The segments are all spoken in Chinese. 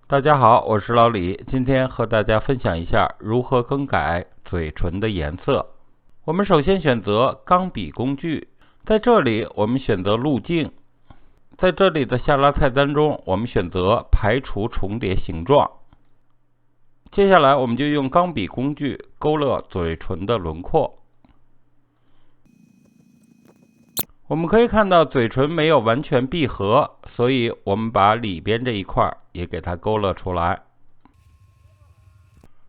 大家好，我是老李，今天和大家分享一下如何更改嘴唇的颜色。我们首先选择钢笔工具，在这里我们选择路径，在这里的下拉菜单中我们选择排除重叠形状。接下来我们就用钢笔工具勾勒嘴唇的轮廓。我们可以看到嘴唇没有完全闭合，所以我们把里边这一块也给它勾勒出来。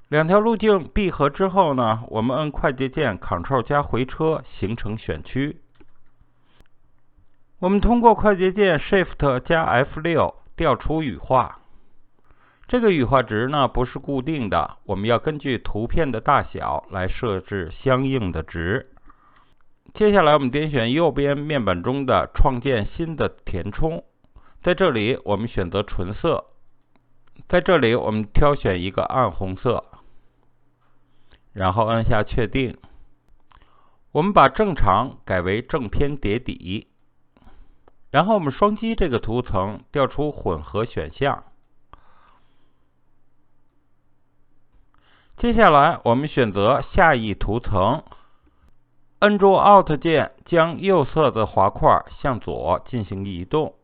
两条路径闭合之后呢，我们按快捷键 Ctrl 加回车形成选区。我们通过快捷键 Shift 加 F6 调出羽化。这个羽化值呢不是固定的，我们要根据图片的大小来设置相应的值。接下来我们点选右边面板中的创建新的填充，在这里我们选择纯色，在这里我们挑选一个暗红色，然后按下确定。我们把正常改为正偏叠底，然后我们双击这个图层调出混合选项。接下来我们选择下一图层，按住 Alt 键将右侧的滑块向左进行移动。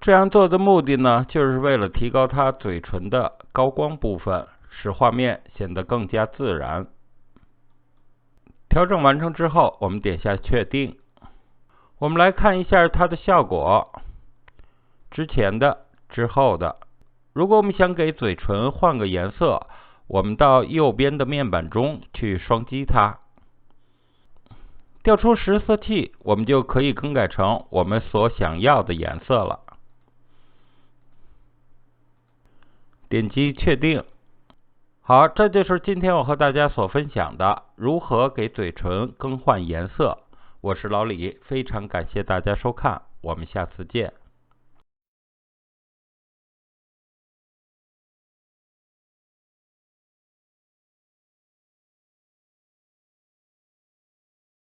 这样做的目的呢，就是为了提高它嘴唇的高光部分，使画面显得更加自然。调整完成之后，我们点下确定。我们来看一下它的效果，之前的、之后的。如果我们想给嘴唇换个颜色，我们到右边的面板中去双击它，调出实色器，我们就可以更改成我们所想要的颜色了。点击确定。好，这就是今天我和大家所分享的如何给嘴唇更换颜色。我是老李，非常感谢大家收看，我们下次见。